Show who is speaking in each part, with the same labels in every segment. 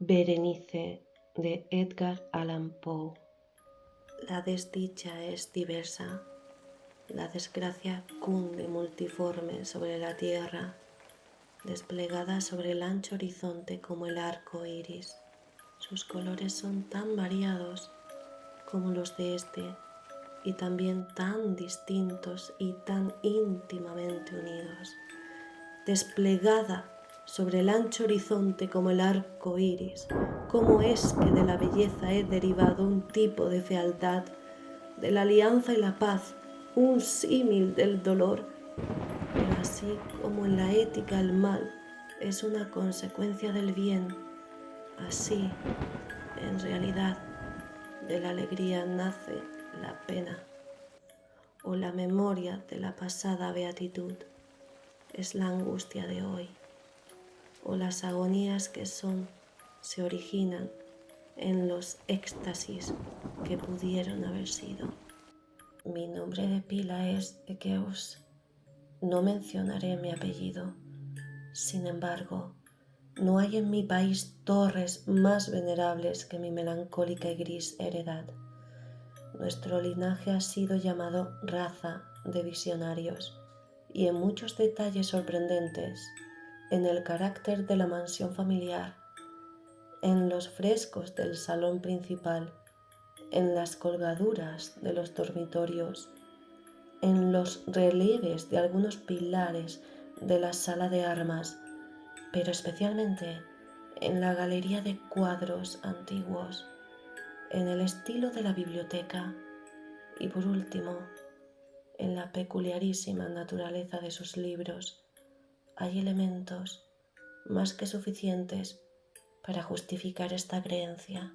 Speaker 1: Berenice de Edgar Allan Poe. La desdicha es diversa, la desgracia cunde multiforme sobre la tierra, desplegada sobre el ancho horizonte como el arco iris. Sus colores son tan variados como los de este y también tan distintos y tan íntimamente unidos. Desplegada sobre el ancho horizonte como el arco iris, ¿cómo es que de la belleza he derivado un tipo de fealdad, de la alianza y la paz, un símil del dolor? Pero así como en la ética el mal es una consecuencia del bien, así, en realidad, de la alegría nace la pena, o la memoria de la pasada beatitud es la angustia de hoy, o las agonías que son se originan en los éxtasis que pudieron haber sido. Mi nombre de pila es Equeus. No mencionaré mi apellido. Sin embargo, no hay en mi país torres más venerables que mi melancólica y gris heredad. Nuestro linaje ha sido llamado raza de visionarios y en muchos detalles sorprendentes, en el carácter de la mansión familiar, en los frescos del salón principal, en las colgaduras de los dormitorios, en los relieves de algunos pilares de la sala de armas, pero especialmente en la galería de cuadros antiguos, en el estilo de la biblioteca y por último, en la peculiarísima naturaleza de sus libros, hay elementos más que suficientes para justificar esta creencia.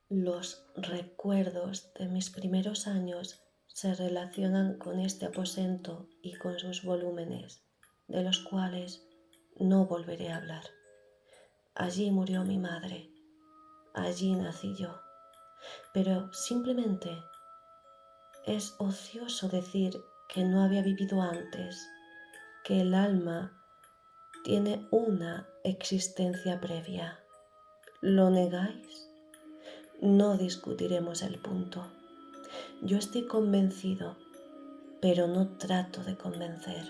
Speaker 1: Los recuerdos de mis primeros años se relacionan con este aposento y con sus volúmenes, de los cuales no volveré a hablar. Allí murió mi madre, allí nací yo, pero simplemente es ocioso decir que no había vivido antes, que el alma tiene una existencia previa. ¿Lo negáis? No discutiremos el punto. Yo estoy convencido, pero no trato de convencer.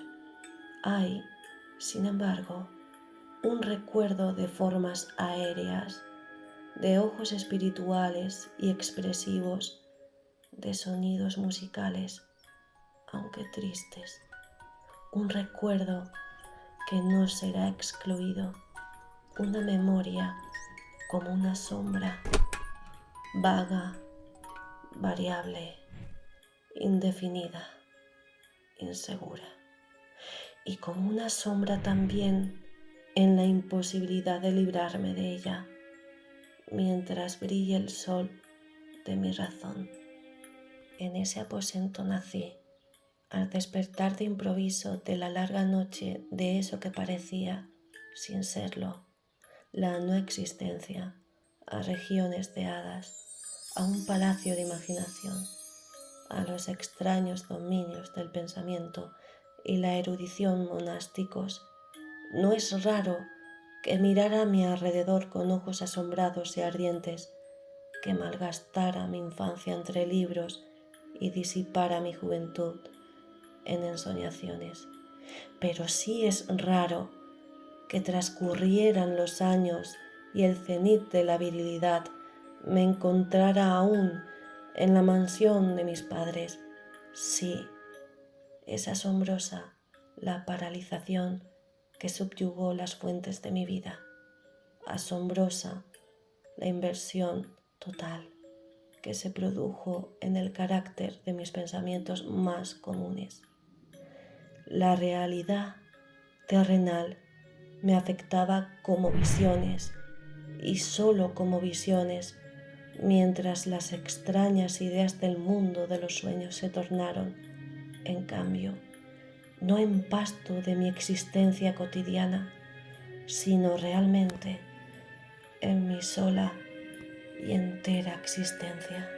Speaker 1: Hay, sin embargo, un recuerdo de formas aéreas, de ojos espirituales y expresivos, de sonidos musicales, aunque tristes. Un recuerdo que no será excluido, una memoria como una sombra, vaga, variable, indefinida, insegura, y como una sombra también en la imposibilidad de librarme de ella, mientras brille el sol de mi razón. En ese aposento nací, al despertar de improviso de la larga noche de eso que parecía, sin serlo, la no existencia, a regiones de hadas, a un palacio de imaginación, a los extraños dominios del pensamiento y la erudición monásticos. No es raro que mirara a mi alrededor con ojos asombrados y ardientes, que malgastara mi infancia entre libros y disipara mi juventud en ensoñaciones. Pero sí es raro que transcurrieran los años y el cenit de la virilidad me encontrara aún en la mansión de mis padres. Sí, es asombrosa la paralización que subyugó las fuentes de mi vida. Asombrosa la inversión total que se produjo en el carácter de mis pensamientos más comunes. La realidad terrenal me afectaba como visiones y solo como visiones, mientras las extrañas ideas del mundo de los sueños se tornaron, en cambio, no en pasto de mi existencia cotidiana, sino realmente en mi sola y entera existencia.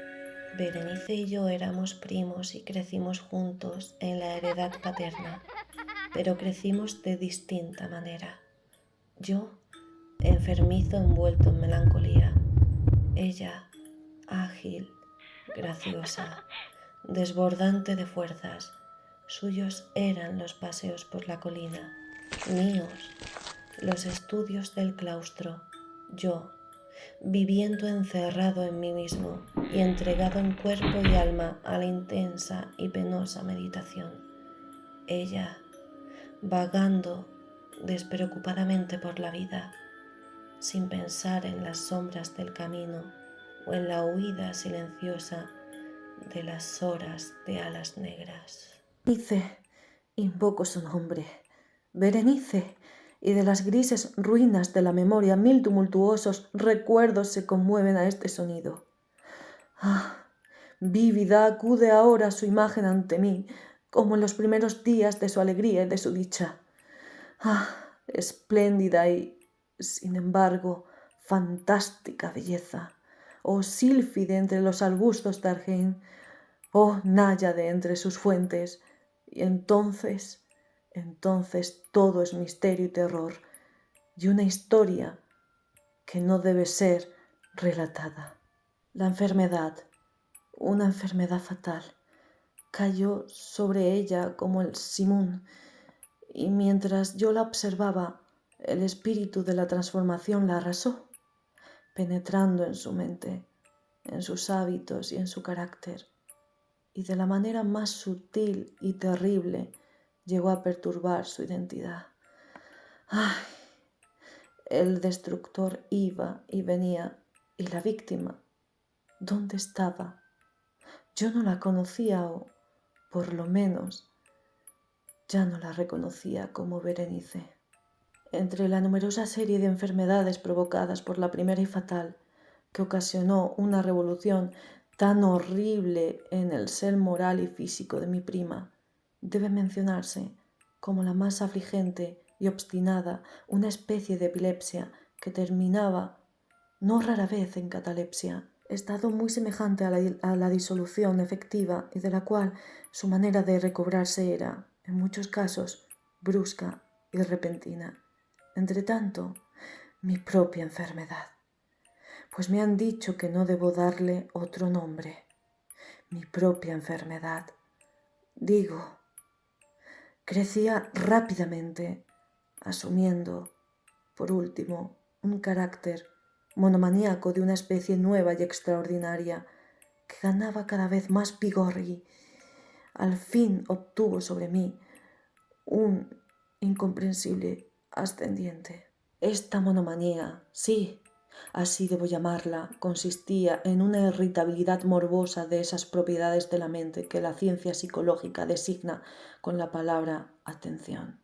Speaker 1: Berenice y yo éramos primos y crecimos juntos en la heredad paterna, pero crecimos de distinta manera. Yo enfermizo envuelto en melancolía. Ella, ágil, graciosa, desbordante de fuerzas. Suyos eran los paseos por la colina, míos, los estudios del claustro. Yo, viviendo encerrado en mí mismo y entregado en cuerpo y alma a la intensa y penosa meditación. Ella, vagando despreocupadamente por la vida, sin pensar en las sombras del camino o en la huida silenciosa de las horas de alas negras.
Speaker 2: Berenice, invoco su nombre. Berenice, y de las grises ruinas de la memoria 1000 tumultuosos recuerdos se conmueven a este sonido. Ah, vívida acude ahora su imagen ante mí, como en los primeros días de su alegría y de su dicha. Ah, espléndida y, sin embargo, fantástica belleza. Oh sílfide entre los arbustos de Argein, oh náyade entre sus fuentes. Y entonces todo es misterio y terror, y una historia que no debe ser relatada. La enfermedad, una enfermedad fatal, cayó sobre ella como el simún, y mientras yo la observaba, el espíritu de la transformación la arrasó, penetrando en su mente, en sus hábitos y en su carácter, y de la manera más sutil y terrible llegó a perturbar su identidad. ¡Ay! El destructor iba y venía, y la víctima, ¿dónde estaba? Yo no la conocía, o por lo menos ya no la reconocía como Berenice. Entre la numerosa serie de enfermedades provocadas por la primera y fatal, que ocasionó una revolución tan horrible en el ser moral y físico de mi prima, debe mencionarse como la más afligente y obstinada una especie de epilepsia que terminaba no rara vez en catalepsia, estado muy semejante a la disolución efectiva y de la cual su manera de recobrarse era, en muchos casos, brusca y repentina. Entretanto, mi propia enfermedad, pues me han dicho que no debo darle otro nombre. Mi propia enfermedad, digo, crecía rápidamente, asumiendo, por último, un carácter monomaníaco de una especie nueva y extraordinaria que ganaba cada vez más vigor y, al fin, obtuvo sobre mí un incomprensible ascendiente. Esta monomanía, sí, así debo llamarla, consistía en una irritabilidad morbosa de esas propiedades de la mente que la ciencia psicológica designa con la palabra atención.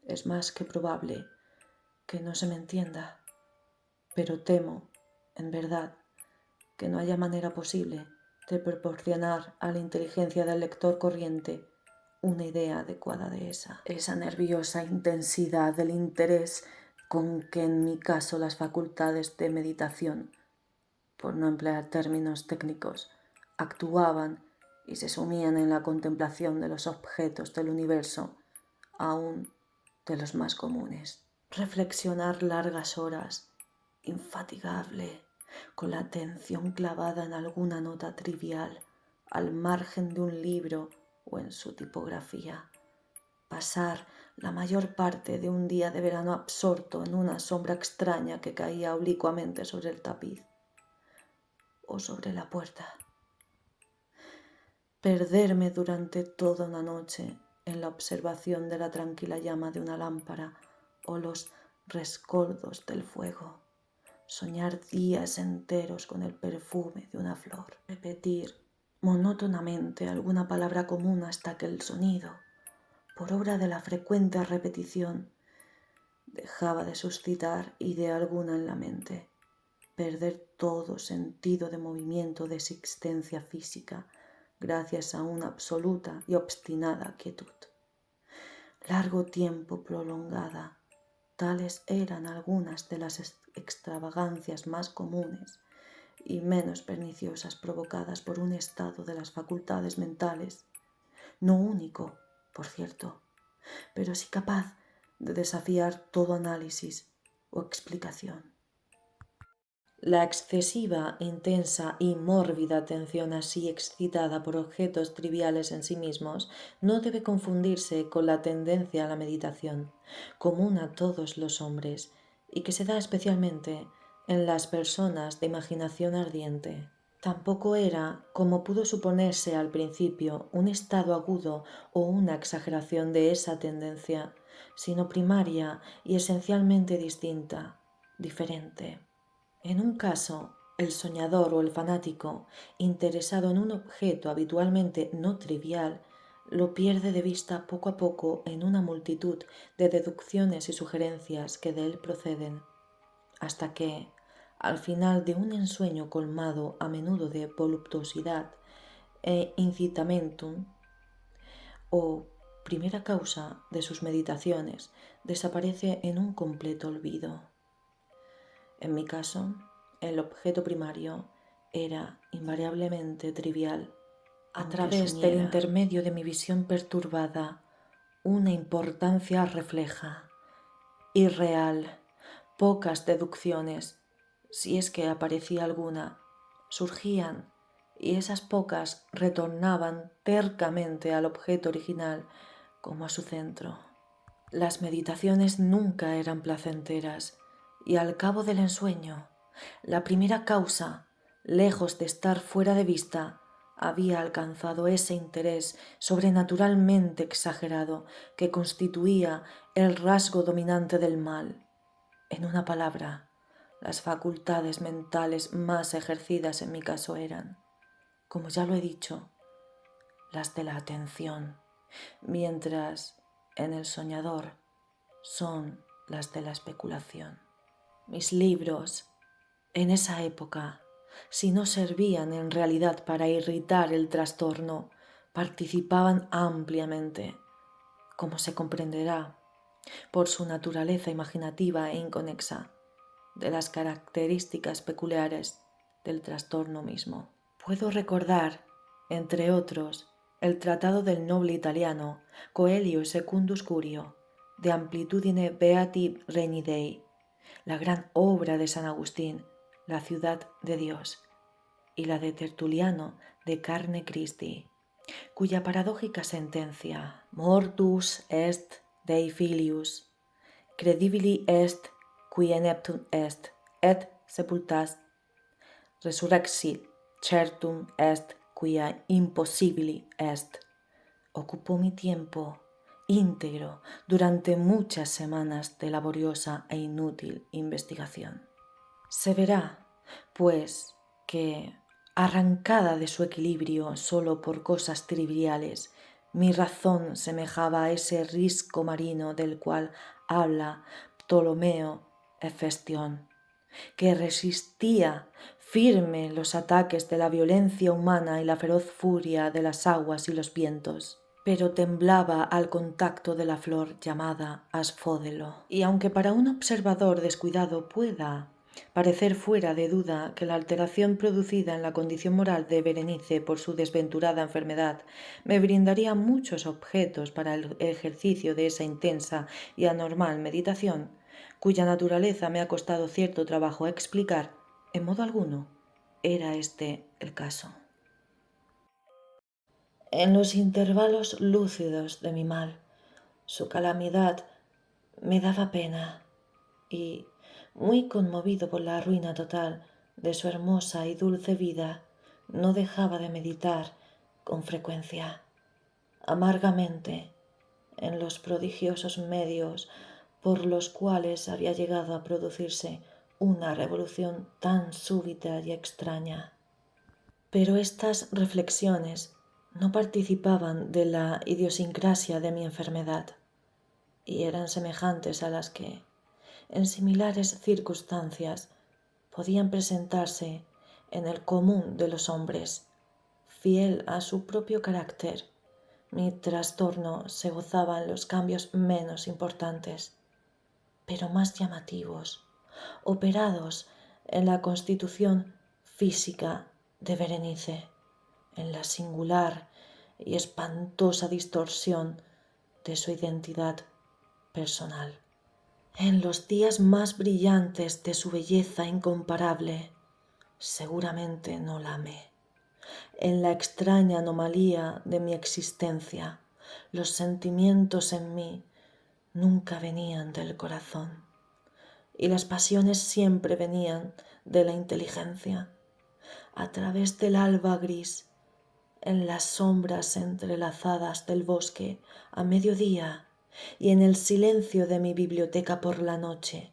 Speaker 2: Es más que probable que no se me entienda, pero temo, en verdad, que no haya manera posible de proporcionar a la inteligencia del lector corriente una idea adecuada de esa nerviosa intensidad del interés con que en mi caso las facultades de meditación, por no emplear términos técnicos, actuaban y se sumían en la contemplación de los objetos del universo, aún de los más comunes. Reflexionar largas horas, infatigable, con la atención clavada en alguna nota trivial, al margen de un libro o en su tipografía. Pasar la mayor parte de un día de verano absorto en una sombra extraña que caía oblicuamente sobre el tapiz o sobre la puerta. Perderme durante toda una noche en la observación de la tranquila llama de una lámpara o los rescoldos del fuego. Soñar días enteros con el perfume de una flor. Repetir monótonamente alguna palabra común hasta que el sonido, por obra de la frecuente repetición, dejaba de suscitar idea alguna en la mente. Perder todo sentido de movimiento de existencia física gracias a una absoluta y obstinada quietud. Largo tiempo prolongada, tales eran algunas de las extravagancias más comunes y menos perniciosas provocadas por un estado de las facultades mentales, no único, por cierto, pero sí capaz de desafiar todo análisis o explicación. La excesiva, intensa y mórbida atención así excitada por objetos triviales en sí mismos no debe confundirse con la tendencia a la meditación, común a todos los hombres, y que se da especialmente en las personas de imaginación ardiente. Tampoco era, como pudo suponerse al principio, un estado agudo o una exageración de esa tendencia, sino primaria y esencialmente distinta, diferente. En un caso, el soñador o el fanático, interesado en un objeto habitualmente no trivial, lo pierde de vista poco a poco en una multitud de deducciones y sugerencias que de él proceden, hasta que, al final de un ensueño colmado a menudo de voluptuosidad e incitamentum, o primera causa de sus meditaciones, desaparece en un completo olvido. En mi caso, el objeto primario era invariablemente trivial. A través del intermedio de mi visión perturbada, una importancia refleja, irreal, pocas deducciones, si es que aparecía alguna, surgían y esas pocas retornaban tercamente al objeto original como a su centro. Las meditaciones nunca eran placenteras y al cabo del ensueño, la primera causa, lejos de estar fuera de vista, había alcanzado ese interés sobrenaturalmente exagerado que constituía el rasgo dominante del mal. En una palabra, las facultades mentales más ejercidas en mi caso eran, como ya lo he dicho, las de la atención, mientras en el soñador son las de la especulación. Mis libros, en esa época, si no servían en realidad para irritar el trastorno, participaban ampliamente, como se comprenderá, por su naturaleza imaginativa e inconexa, de las características peculiares del trastorno mismo. Puedo recordar, entre otros, el tratado del noble italiano Coelio Secundus Curio, De Amplitudine Beati Regni Dei, la gran obra de San Agustín, La ciudad de Dios, y la de Tertuliano de Carne Christi, cuya paradójica sentencia Mortus est Dei filius, credibili est qui ineptum est, et sepultas resurrexit certum est quia impossibili est, ocupó mi tiempo íntegro durante muchas semanas de laboriosa e inútil investigación. Se verá, pues, que, arrancada de su equilibrio solo por cosas triviales, mi razón semejaba a ese risco marino del cual habla Ptolomeo Hefestión, que resistía firme los ataques de la violencia humana y la feroz furia de las aguas y los vientos, pero temblaba al contacto de la flor llamada asfódelo. Y aunque para un observador descuidado pueda parecer fuera de duda que la alteración producida en la condición moral de Berenice por su desventurada enfermedad me brindaría muchos objetos para el ejercicio de esa intensa y anormal meditación, cuya naturaleza me ha costado cierto trabajo explicar, en modo alguno era este el caso. En los intervalos lúcidos de mi mal, su calamidad me daba pena y, muy conmovido por la ruina total de su hermosa y dulce vida, no dejaba de meditar con frecuencia, amargamente, en los prodigiosos medios por los cuales había llegado a producirse una revolución tan súbita y extraña. Pero estas reflexiones no participaban de la idiosincrasia de mi enfermedad y eran semejantes a las que, en similares circunstancias, podían presentarse en el común de los hombres. Fiel a su propio carácter, mi trastorno se gozaba en los cambios menos importantes, pero más llamativos, operados en la constitución física de Berenice, en la singular y espantosa distorsión de su identidad personal. En los días más brillantes de su belleza incomparable, seguramente no la amé. En la extraña anomalía de mi existencia, los sentimientos en mí nunca venían del corazón y las pasiones siempre venían de la inteligencia. A través del alba gris, en las sombras entrelazadas del bosque a mediodía y en el silencio de mi biblioteca por la noche,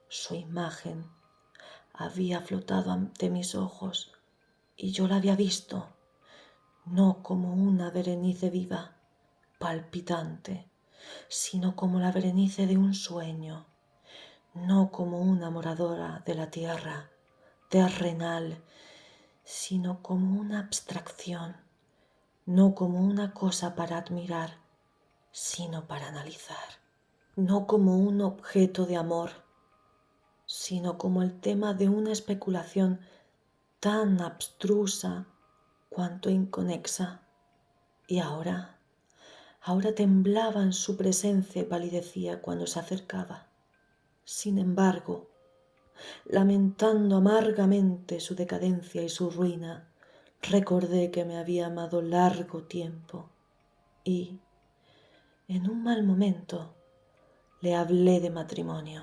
Speaker 2: su imagen había flotado ante mis ojos y yo la había visto, no como una Berenice viva, palpitante, sino como la Berenice de un sueño, no como una moradora de la tierra, terrenal, sino como una abstracción, no como una cosa para admirar, sino para analizar, no como un objeto de amor, sino como el tema de una especulación tan abstrusa cuanto inconexa. Y ahora temblaba en su presencia y palidecía cuando se acercaba. Sin embargo, lamentando amargamente su decadencia y su ruina, recordé que me había amado largo tiempo y, en un mal momento, le hablé de matrimonio.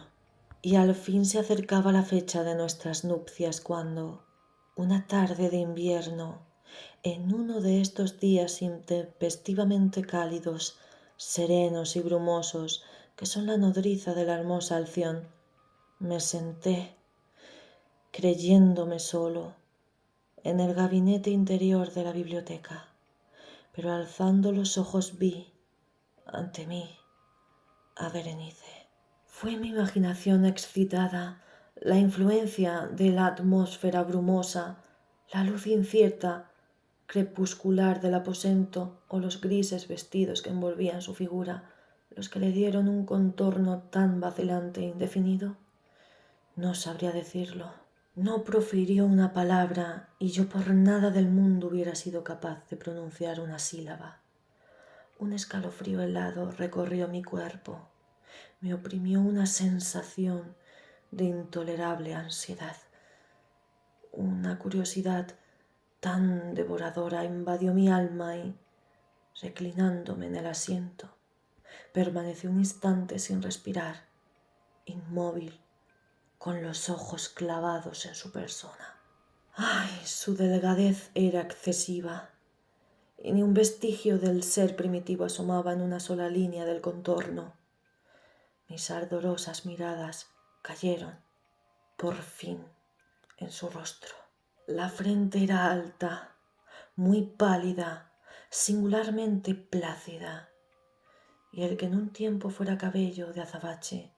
Speaker 2: Y al fin se acercaba la fecha de nuestras nupcias cuando, una tarde de invierno, en uno de estos días intempestivamente cálidos, serenos y brumosos, que son la nodriza de la hermosa Alción, me senté, creyéndome solo, en el gabinete interior de la biblioteca, pero alzando los ojos vi, ante mí, a Berenice. Fue mi imaginación excitada, la influencia de la atmósfera brumosa, la luz incierta, crepuscular del aposento o los grises vestidos que envolvían su figura, los que le dieron un contorno tan vacilante e indefinido. No sabría decirlo. No profirió una palabra y yo por nada del mundo hubiera sido capaz de pronunciar una sílaba. Un escalofrío helado recorrió mi cuerpo. Me oprimió una sensación de intolerable ansiedad. Una curiosidad tan devoradora invadió mi alma y, reclinándome en el asiento, permanecí un instante sin respirar, inmóvil, con los ojos clavados en su persona. ¡Ay! Su delgadez era excesiva y ni un vestigio del ser primitivo asomaba en una sola línea del contorno. Mis ardorosas miradas cayeron, por fin, en su rostro. La frente era alta, muy pálida, singularmente plácida, y el que en un tiempo fuera cabello de azabache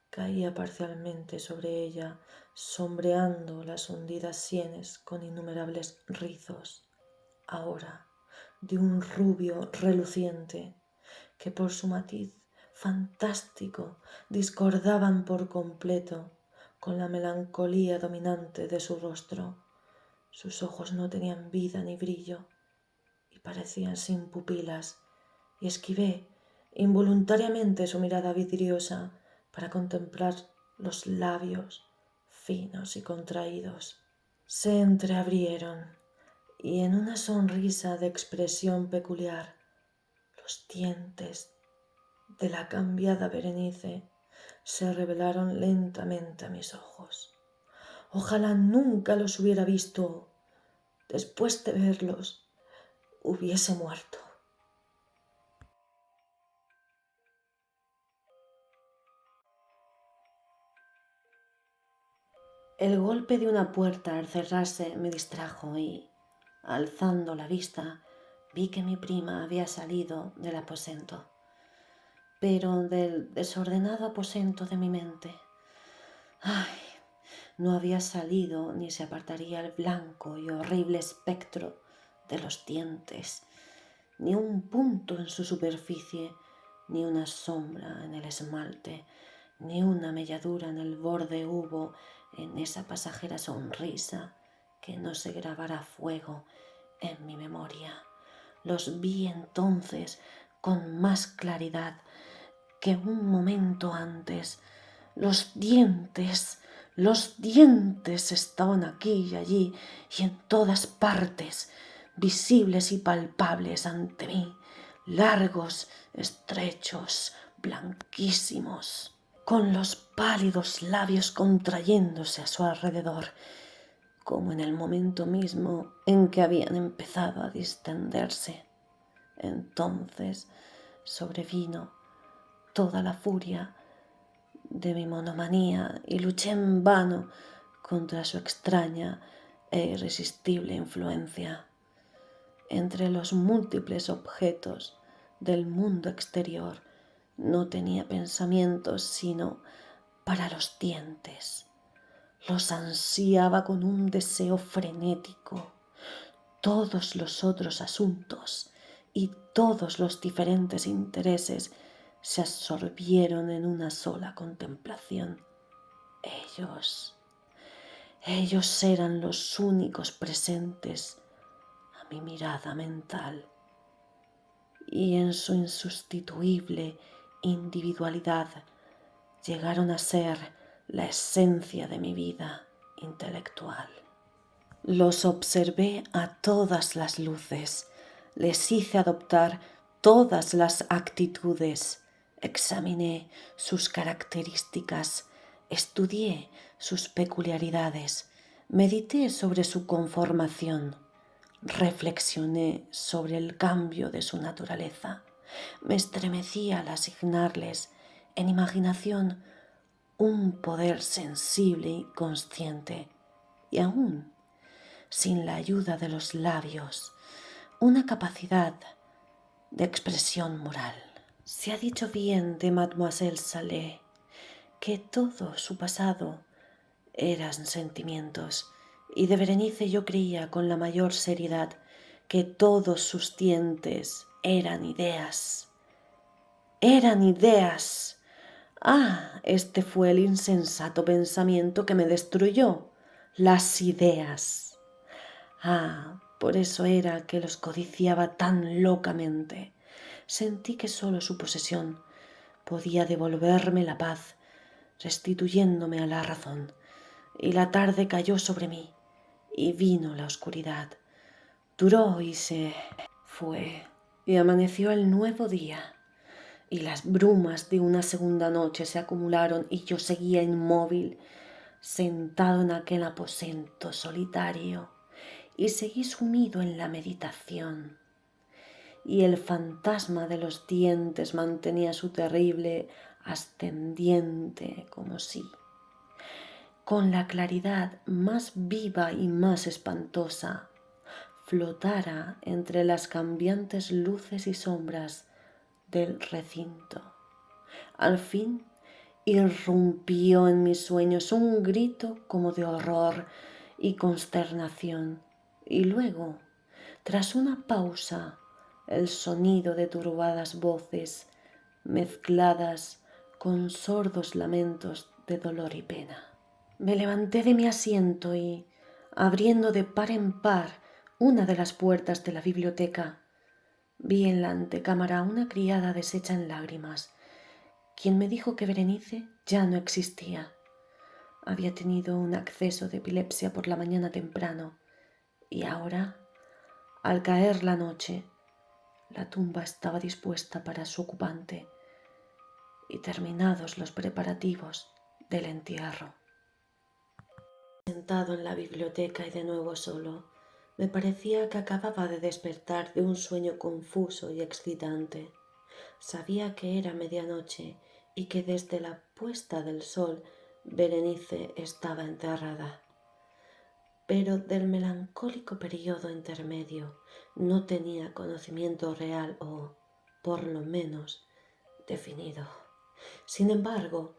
Speaker 2: caía parcialmente sobre ella, sombreando las hundidas sienes con innumerables rizos, ahora de un rubio reluciente que por su matiz fantástico discordaban por completo con la melancolía dominante de su rostro. Sus ojos no tenían vida ni brillo y parecían sin pupilas, y esquivé involuntariamente su mirada vidriosa para contemplar los labios finos y contraídos. Se entreabrieron y en una sonrisa de expresión peculiar los dientes de la cambiada Berenice se revelaron lentamente a mis ojos. Ojalá nunca los hubiera visto. Después de verlos, hubiese muerto. El golpe de una puerta al cerrarse me distrajo y, alzando la vista, vi que mi prima había salido del aposento, pero del desordenado aposento de mi mente. ¡Ay! No había salido ni se apartaría el blanco y horrible espectro de los dientes, ni un punto en su superficie, ni una sombra en el esmalte, ni una melladura en el borde hubo en esa pasajera sonrisa que no se grabara a fuego en mi memoria. Los vi entonces con más claridad que un momento antes, Los dientes estaban aquí y allí y en todas partes, visibles y palpables ante mí, largos, estrechos, blanquísimos, con los pálidos labios contrayéndose a su alrededor, como en el momento mismo en que habían empezado a distenderse. Entonces sobrevino toda la furia de mi monomanía y luché en vano contra su extraña e irresistible influencia. Entre los múltiples objetos del mundo exterior no tenía pensamientos sino para los dientes. Los ansiaba con un deseo frenético. Todos los otros asuntos y todos los diferentes intereses se absorbieron en una sola contemplación. Ellos eran los únicos presentes a mi mirada mental, y en su insustituible individualidad llegaron a ser la esencia de mi vida intelectual. Los observé a todas las luces, les hice adoptar todas las actitudes, examiné sus características, estudié sus peculiaridades, medité sobre su conformación, reflexioné sobre el cambio de su naturaleza, me estremecí al asignarles en imaginación un poder sensible y consciente, y aún sin la ayuda de los labios, una capacidad de expresión moral. Se ha dicho bien de Mademoiselle Salé que todo su pasado eran sentimientos, y de Berenice yo creía con la mayor seriedad que todos sus dientes eran ideas. ¡Eran ideas! ¡Ah! Este fue el insensato pensamiento que me destruyó. Las ideas. Ah, por eso era que los codiciaba tan locamente. Sentí que sólo su posesión podía devolverme la paz, restituyéndome a la razón. Y la tarde cayó sobre mí, y vino la oscuridad. Duró y se fue, y amaneció el nuevo día, y las brumas de una segunda noche se acumularon, y yo seguía inmóvil, sentado en aquel aposento solitario, y seguí sumido en la meditación. Y el fantasma de los dientes mantenía su terrible ascendiente, como si, con la claridad más viva y más espantosa, flotara entre las cambiantes luces y sombras del recinto. Al fin irrumpió en mis sueños un grito como de horror y consternación, y luego, tras una pausa, el sonido de turbadas voces mezcladas con sordos lamentos de dolor y pena. Me levanté de mi asiento y, abriendo de par en par una de las puertas de la biblioteca, vi en la antecámara a una criada deshecha en lágrimas, quien me dijo que Berenice ya no existía. Había tenido un acceso de epilepsia por la mañana temprano, y ahora, al caer la noche, la tumba estaba dispuesta para su ocupante y terminados los preparativos del entierro. Sentado en la biblioteca y de nuevo solo, me parecía que acababa de despertar de un sueño confuso y excitante. Sabía que era medianoche y que desde la puesta del sol Berenice estaba enterrada. Pero del melancólico periodo intermedio no tenía conocimiento real o, por lo menos, definido. Sin embargo,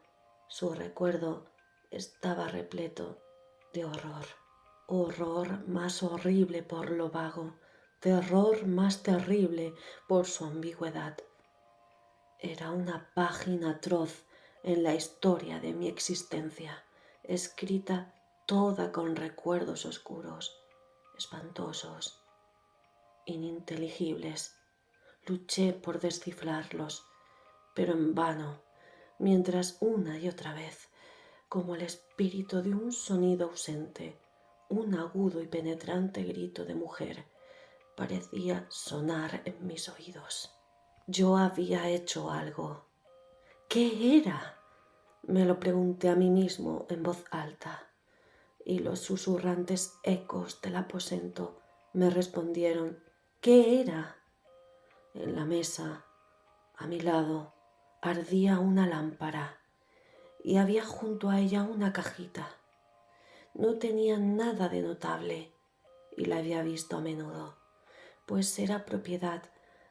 Speaker 2: su recuerdo estaba repleto de horror, horror más horrible por lo vago, terror más terrible por su ambigüedad. Era una página atroz en la historia de mi existencia, escrita toda con recuerdos oscuros, espantosos, ininteligibles. Luché por descifrarlos, pero en vano.
Speaker 1: mientras una y otra vez, como el espíritu de un sonido ausente, un agudo y penetrante grito de mujer parecía sonar en mis oídos. Yo había hecho algo. ¿Qué era? Me lo pregunté a mí mismo en voz alta, y los susurrantes ecos del aposento me respondieron: ¿qué era? En la mesa, a mi lado, ardía una lámpara y había junto a ella una cajita. No tenía nada de notable y la había visto a menudo, pues era propiedad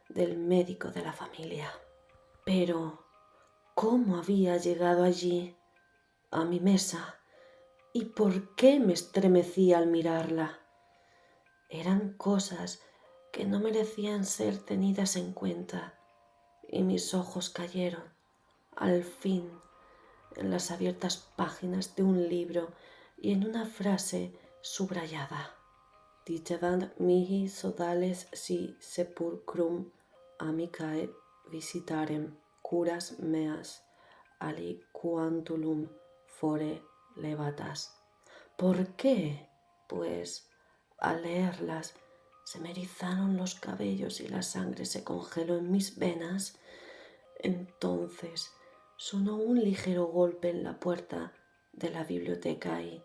Speaker 1: del médico de la familia. Pero, ¿cómo había llegado allí, a mi mesa? ¿Y por qué me estremecí al mirarla? Eran cosas que no merecían ser tenidas en cuenta, y mis ojos cayeron, al fin, en las abiertas páginas de un libro y en una frase subrayada: Dicebant mihi sodales si sepulcrum amicae visitarem, curas meas aliquantulum fore levatas. ¿Por qué? Pues al leerlas se me erizaron los cabellos y la sangre se congeló en mis venas. Entonces sonó un ligero golpe en la puerta de la biblioteca y,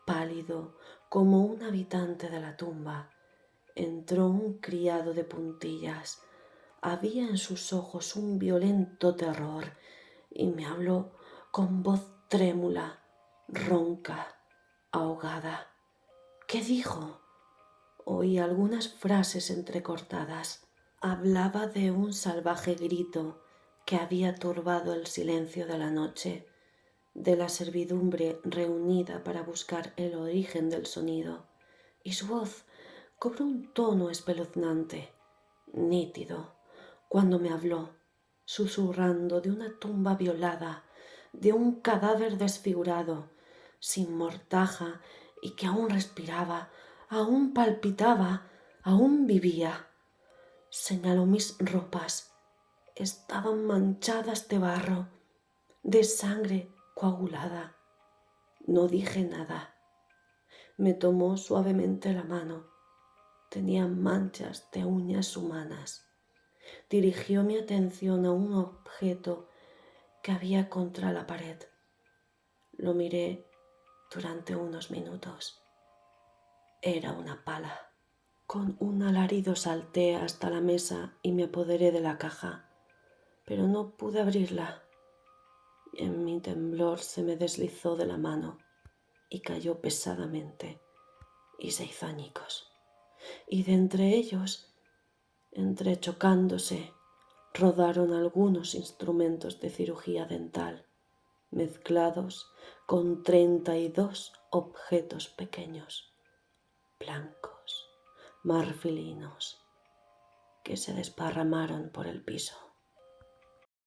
Speaker 1: pálido como un habitante de la tumba, entró un criado de puntillas. Había en sus ojos un violento terror y me habló con voz trémula, ronca, ahogada. ¿Qué dijo? Oí algunas frases entrecortadas. Hablaba de un salvaje grito que había turbado el silencio de la noche, de la servidumbre reunida para buscar el origen del sonido, y su voz cobró un tono espeluznante, nítido, cuando me habló, susurrando de una tumba violada, de un cadáver desfigurado, sin mortaja y que aún respiraba, aún palpitaba, aún vivía. Señaló mis ropas. Estaban manchadas de barro, de sangre coagulada. No dije nada. Me tomó suavemente la mano. Tenía manchas de uñas humanas. Dirigió mi atención a un objeto que había contra la pared. Lo miré durante unos minutos. Era una pala. Con un alarido salté hasta la mesa y me apoderé de la caja, pero no pude abrirla. En mi temblor se me deslizó de la mano y cayó pesadamente y se hizo añicos. Y de entre ellos, entrechocándose, rodaron algunos instrumentos de cirugía dental, mezclados con 32 objetos pequeños, blancos, marfilinos, que se desparramaron por el piso.